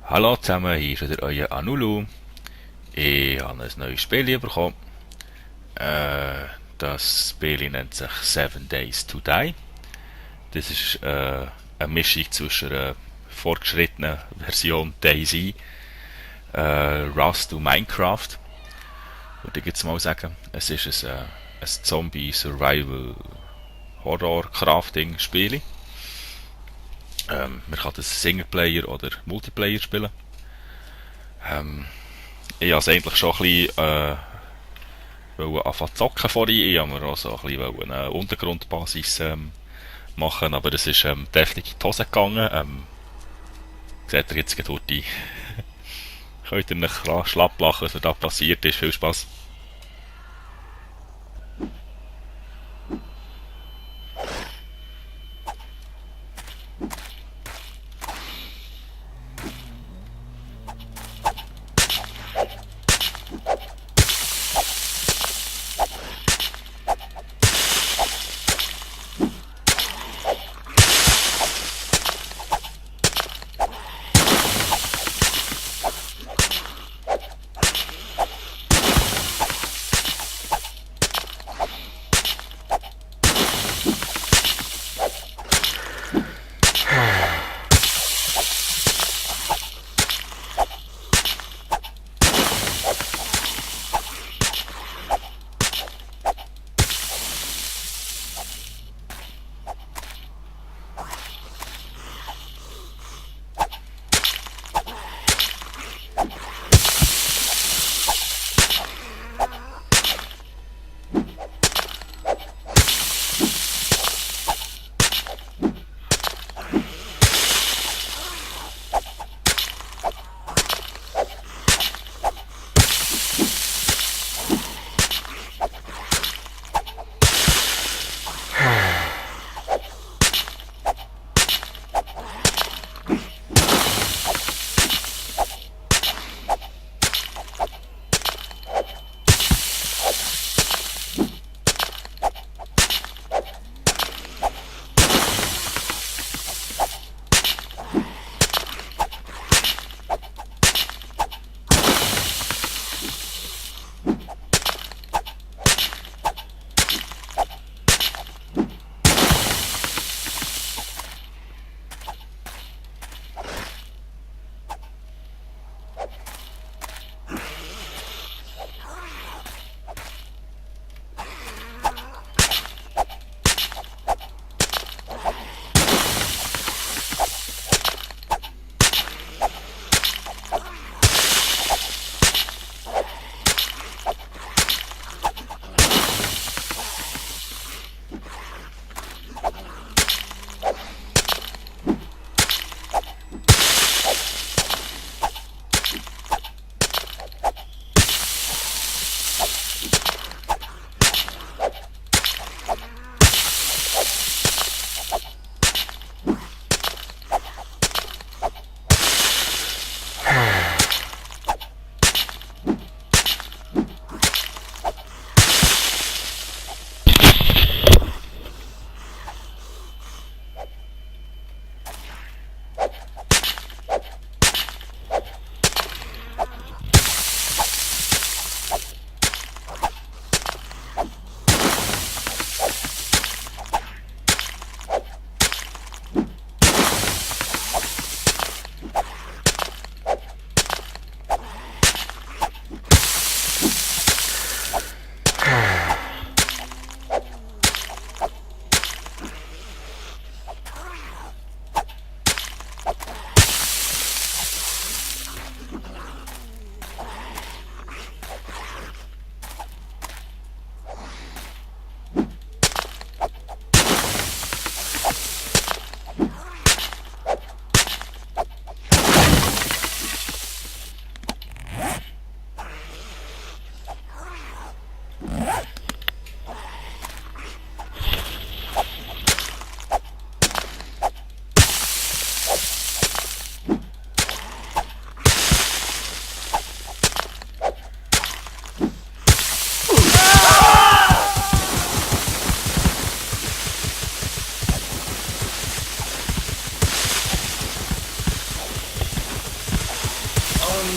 Hallo zusammen, hier ist wieder euer Anulu. Ich habe ein neues Spiel bekommen. Das Spiel nennt sich Seven Days to Die. Das ist eine Mischung zwischen einer fortgeschrittenen Version Daisy, Rust und Minecraft. Würde ich jetzt mal sagen. Es ist ein Zombie-Survival-Horror-Crafting-Spiel. Man kann das Singleplayer oder Multiplayer spielen. Ich habe es eigentlich schon ein bisschen anfangen zu zocken vorhin. Ich habe mir auch so ein bisschen eine Untergrundbasis machen, aber es ist definitiv in die Hose gegangen. Seht ihr jetzt gerade durch die könnt ihr nicht schlapp lachen, was da passiert ist. Viel Spaß.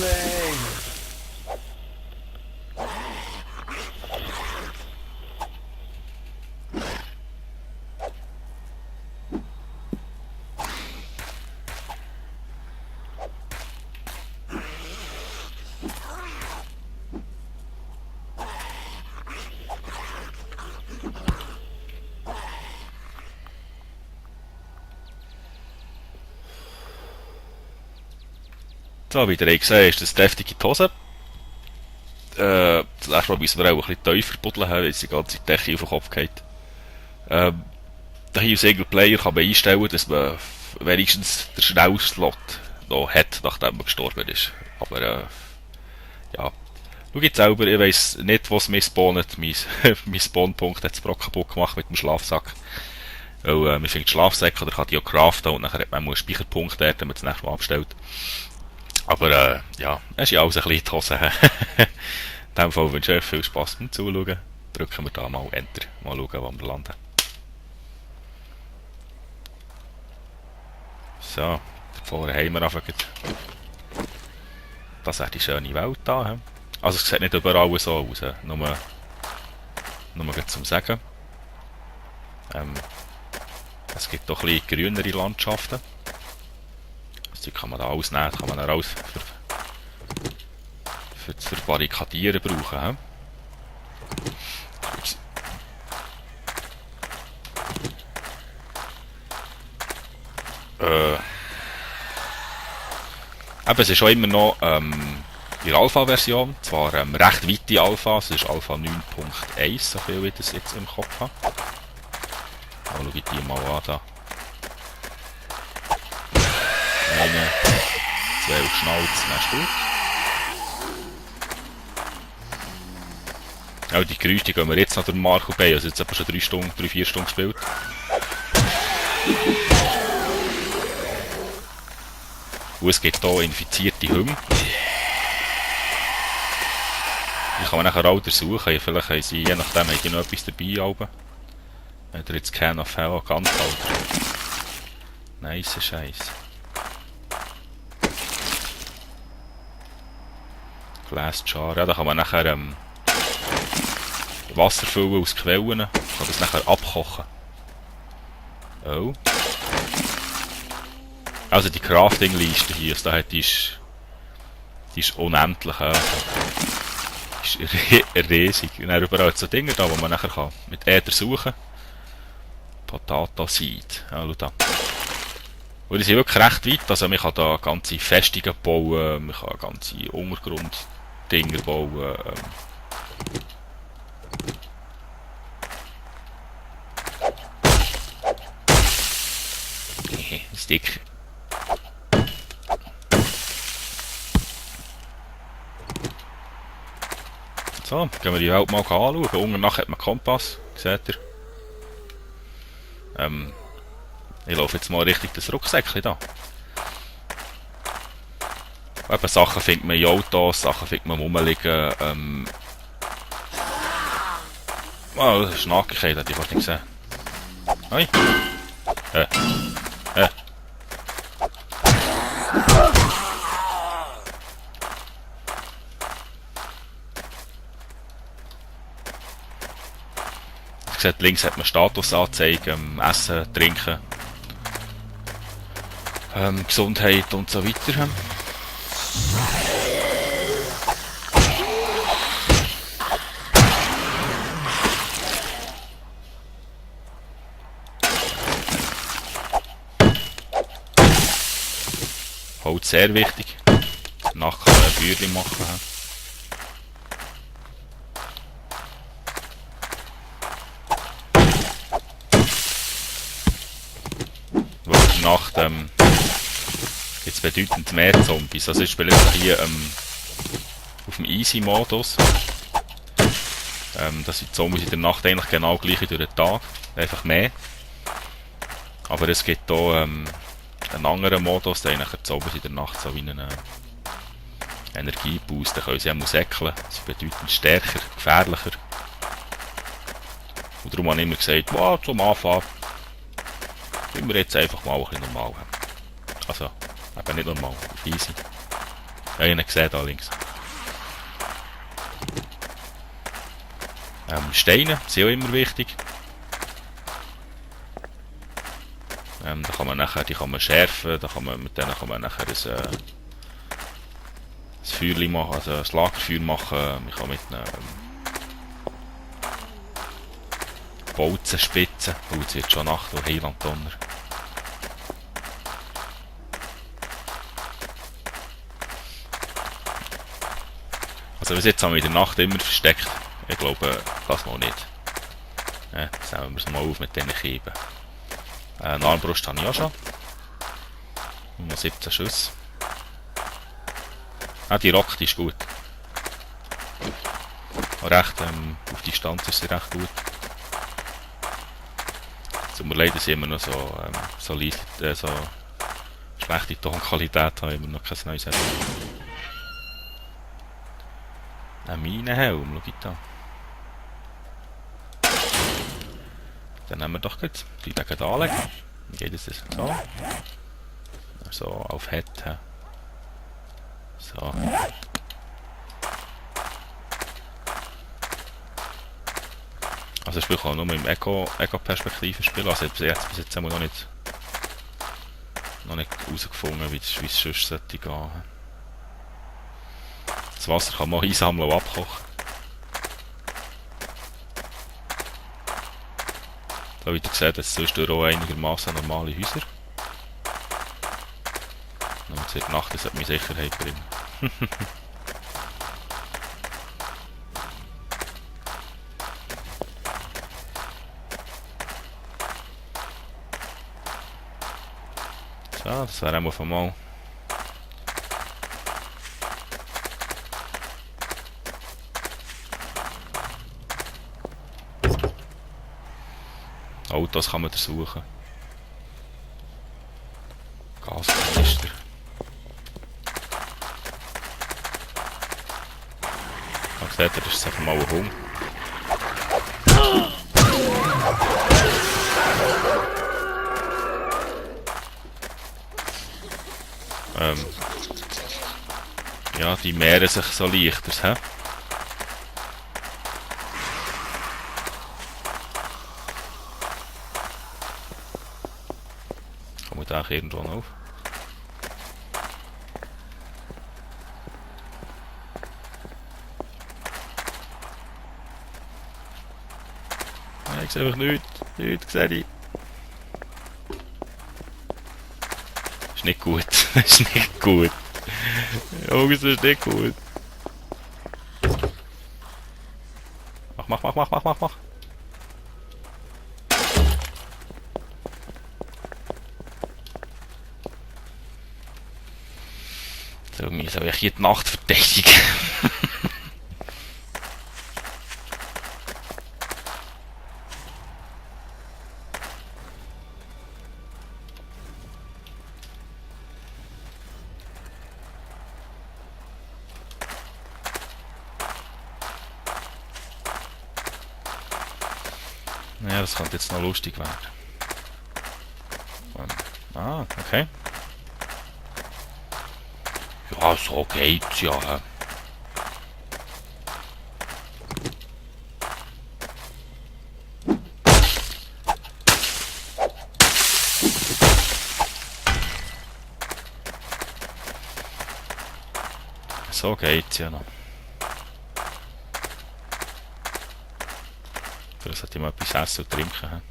nein! So, wie ihr gesehen habt, ist das deftige die Hose. Das letzte Mal müssen wir auch ein bisschen tiefer buddeln, weil jetzt die ganze Decke auf den Kopf geht. Hier im Singleplayer kann man einstellen, dass man wenigstens den Schnellslot noch hat, nachdem man gestorben ist. Aber ja, schau jetzt selber, ich weiss nicht, was mich spawnet. Mein Spawnpunkt hat das Brock kaputt gemacht mit dem Schlafsack. Weil man findet Schlafsäcke oder kann die auch craften und nachher hat man einen Speicherpunkt dort, wenn man das nächste Mal abstellt. Aber ja, es ist ja alles ein bisschen die Hose. In dem Fall wünsche ich euch viel Spass beim Zuschauen. Drücken wir da mal Enter. Mal schauen, wo wir landen. So, da vorne haben wir einfach. Das ist die schöne Welt da. Also es sieht nicht überall so aus. Nur zum Sagen. Es gibt doch ein bisschen grünere Landschaften. Das kann man da alles nehmen, kann man dann alles für Barrikadieren brauchen. Eben, es ist schon immer noch in der Alpha-Version, zwar recht weite Alpha, es ist Alpha 9.1, so viel wie ich das jetzt im Kopf habe. Aber schau ich die mal an da. 1, 12 Schnauze, dann ist gut. Auch die Geräusche die gehen wir jetzt noch durch Marco bei, also jetzt etwa schon 3, 4 Stunden gespielt. Und es gibt hier infizierte Hunde. Die kann man nachher auch suchen, vielleicht haben sie, je nachdem, haben die noch etwas dabei. Oder jetzt Can of Hell, ganz alt. Nice Scheiß. Glass Jar, ja, da kann man nachher Wasser füllen aus Quellen, kann das nachher abkochen. Oh. Also die Crafting-Liste hier, die ist unendlich. Die ist riesig. Und dann überall so Dinge da, wo man nachher kann mit Äther suchen. Potato Seed. Ja, schau da. Und die sind wirklich recht weit, also man kann da ganze Festungen bauen, man kann ganze Untergrunddinger bauen. Stick. So, gehen wir die Welt mal anschauen. Unten nachher hat man Kompass, seht ihr. Ich laufe jetzt mal Richtung das Rucksäckchen da. Eben Sachen findet man in Autos, Sachen findet man rumliegen. Oh, das ist eine Nackigkeit, hätte ich fast nicht gesehen. Hoi. Ich sehe, links hat man Statusanzeigen, Essen, Trinken, Gesundheit und so weiter. Holz sehr wichtig. Danach kann man ein Feuerchen machen. Weil in der Nacht gibt es bedeutend mehr Zombies. Also ich spiele jetzt hier auf dem Easy-Modus. Das sind die Zombies in der Nacht eigentlich genau gleich wie durch den Tag. Einfach mehr. Aber es gibt hier einen anderen Modus, der eigentlich die Zombies in der Nacht so wie einen Energieboost, da können sie auch säckeln. Sie sind bedeutend stärker, gefährlicher. Und darum habe ich immer gesagt, wow, zum Anfang tun wir jetzt einfach mal ein bisschen normal. Also, eben nicht normal, auf easy. Einen gesehen da links. Steine sind auch immer wichtig. Da kann man nachher, die kann man schärfen, mit denen kann man nachher ein Feuer machen, also ein Lagerfeuer machen. Man kann mit einem Bolzen spitzen. Oh, es wird schon Nacht, oh Heiland Donner. Also bis jetzt haben wir in der Nacht immer versteckt. Ich glaube, das noch nicht. Jetzt nehmen wir es mal auf mit diesen Kieben. Eine Armbrust habe ich auch schon. Nur 17 Schuss. Die rockt ist gut. Recht, auf Distanz ist sie recht gut. Tut mir leid, dass ich immer noch so schlechte Tonqualität habe, immer noch kein neues Set. Ein Minenhelm, schau da. Dann nehmen wir doch gut die gegen anlegen. Dann geht es so. So, auf Head. So. Also das Spiel kann nur im Eco-Perspektive spielen. Also bis jetzt haben wir noch nicht herausgefunden, wie es sonst sollte gehen. Das Wasser kann man einsammeln und abkochen. Da wie ihr seht, es sonst auch einigermaßen normale Häuser. Und seit Nacht ist meine Sicherheit drin. So, das wäre einmal von mal. Autos kann man suchen. Gaskanister. Da seht ihr, das ist einfach mal ein Hund. Ja, die mehren sich so leichter, hä? Kommt auch irgendwo noch auf. Nein, ich sehe einfach nichts sehe ich. Ist nicht gut, ist nicht gut. Jungs, das ist nicht gut. Mach. So, wie soll ich hier die Nacht verdächtigen? Ja, das könnte jetzt noch lustig werden. Okay. Ja, so geht's ja. So geht's ja noch. Vielleicht sollte ich mal etwas essen und trinken haben.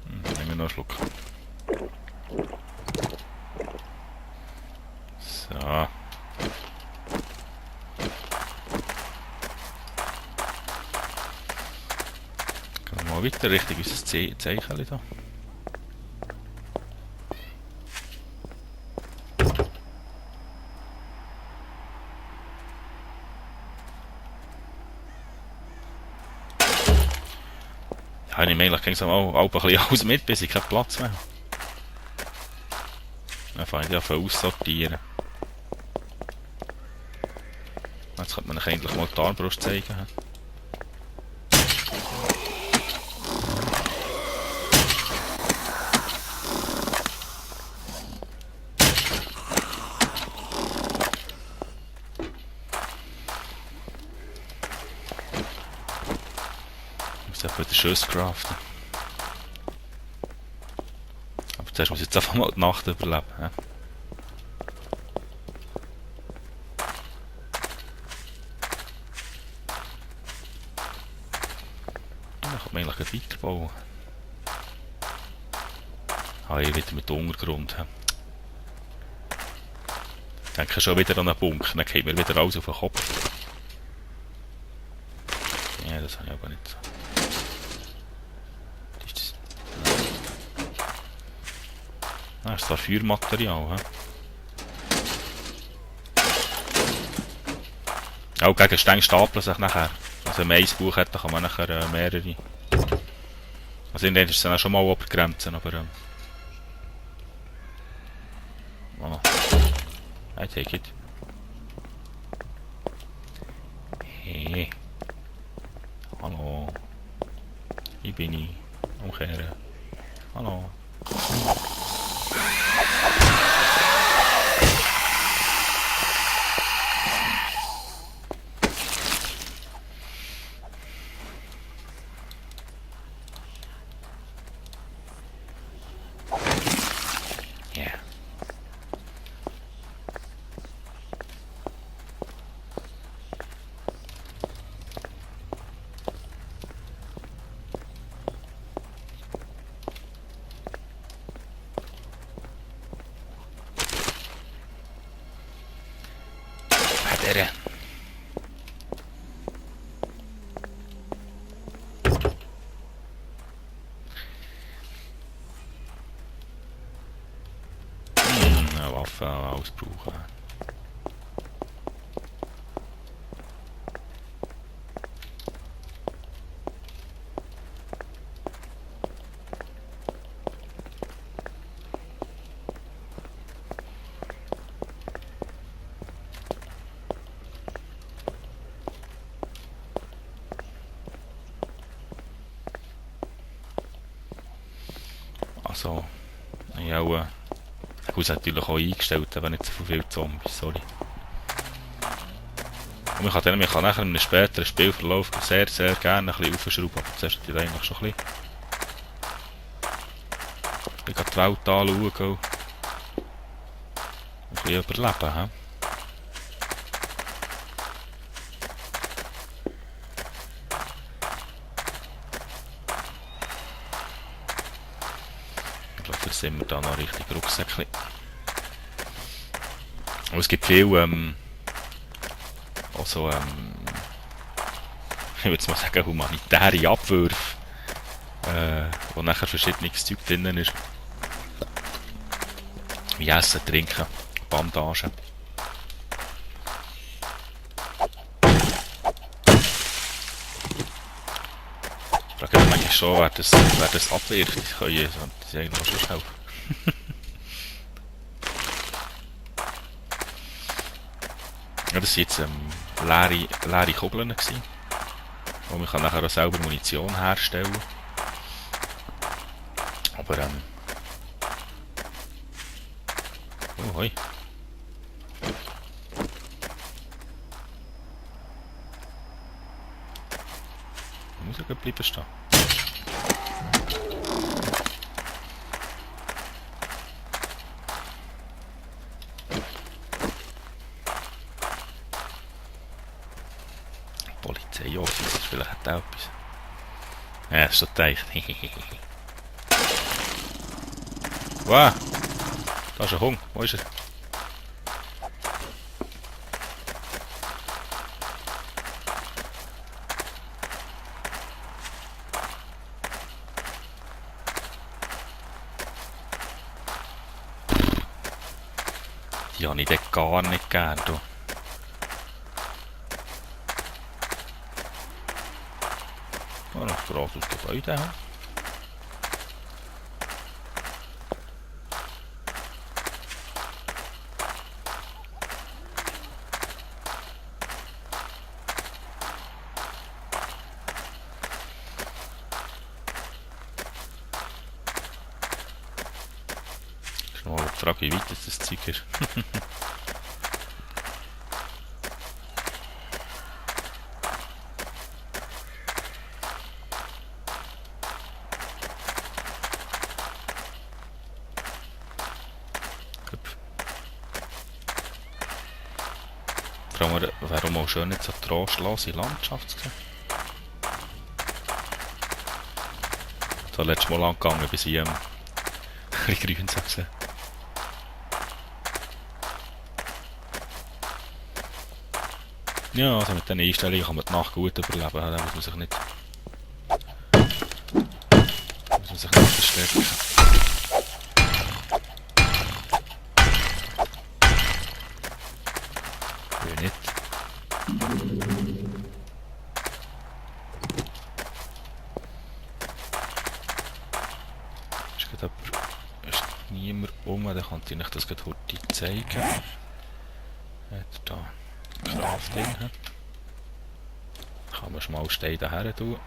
Nehmen wir noch einen Schluck. So. Gehen wir mal weiter Richtung unser Zeichen da. Ja, ich meine, ich kriege auch ein bisschen alles mit, bis ich keinen Platz mehr habe. Dann fange ich an aussortieren. Jetzt könnte man euch endlich mal die Armbrust zeigen. Jetzt wieder Schüsse craften. Aber zuerst muss ich jetzt einfach mal die Nacht überleben. Ja. Dann kann man eigentlich weiterbauen. Ich wieder mit dem Untergrund. Ja. Ich denke schon wieder an einen Bunker, dann geht mir wieder alles auf den Kopf. Ja, das habe ich aber nicht so. Was ist das? Das ist zwar Feuermaterial. Auch gegen Stängel stapeln sich nachher. Also wenn man ein Buch hat, dann kann man nachher mehrere. Also in denen ist es dann auch schon mal Obergrenzen, aber oh. I take it. Hey. Hallo. Hier bin ich. Umkehren. Hallo. Yeah. Weiter. Eine Waffe ausbrauchen. Also, ich habe auch natürlich auch eingestellt, aber nicht so viele Zombies, sorry. Und man kann nachher in einem späteren Spielverlauf sehr, sehr gerne ein bisschen aufschrauben, aber zuerst ich eigentlich schon ein bisschen die Welt anschauen und ein bisschen überleben. He? Ich glaube, jetzt sind wir da noch richtig Rucksäckchen. Und es gibt viel, also, ich würde mal sagen, humanitäre Abwürfe, wo nachher verschiedenes Zeug drin ist. Wie Essen, Trinken, Bandagen. Ich frage mich manchmal schon, wer das abwirft. Ich kann das eigentlich schon helfen. Ja, das waren jetzt leere Kugeln gewesen. Und man kann nachher auch selber Munition herstellen. Aber oh, hoi. Ich muss ja bleiben stehen. Polizeioffice, vielleicht hat er etwas. Ja, das ist so gedacht. Wow! Da ist ein Hund. Wo ist er? Die habe ich dort gar nicht gern. Du. Oh, noch ein grosses Gebäude. He? Ist noch mal die Frage, wie weit das Zeug ist. wäre auch mal schön, jetzt so trostlose Landschaft zu sehen. So letztes Mal lang gegangen, bis ich ein bisschen grün gesehen. Ja, also mit diesen Einstellungen kann man die Nacht gut überleben, da muss man sich nicht verstecken. Will nicht. Ist niemand dann kann ich euch das gerade heute zeigen. Hat da Crafting. Kann man schon mal Steine daher tun.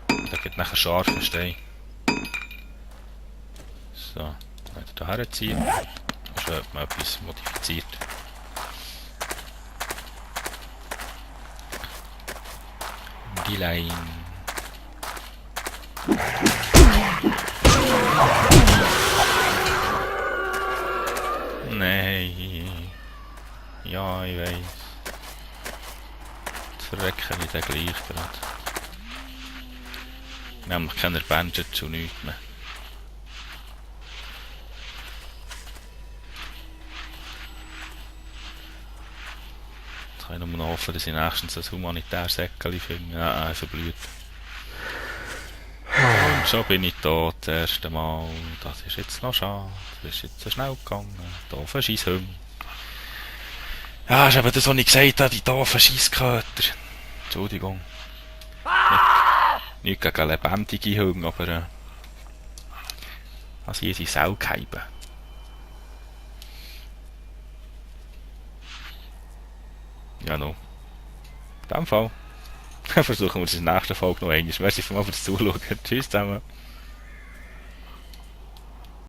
Da gibt nachher scharfe Steine. So, wenn ihr daher ziehen, dann hat man etwas modifiziert. Die Line. Nein. Ja, ich weiss. Jetzt verrecke ich den gleich gerade. Wir haben noch keine Bandage und nichts mehr. Jetzt kann ich nur noch hoffen, dass ich nächstens ein humanitäres Säckchen finde. Ja, verblüht. Und schon bin ich tot, das erste Mal. Das ist jetzt noch schade. Das ist jetzt so schnell gegangen. Doofe Scheisshunde. Ja, ist eben das, was ich gesagt habe, die doofen Scheissköter. Entschuldigung. Nicht gegen lebendige Hunde, aber also hier sind Saugeiben. Ja, no. In dem Fall versuchen wir es in der nächsten Folge noch einmal. Merci für das Zuschauen. Tschüss zusammen.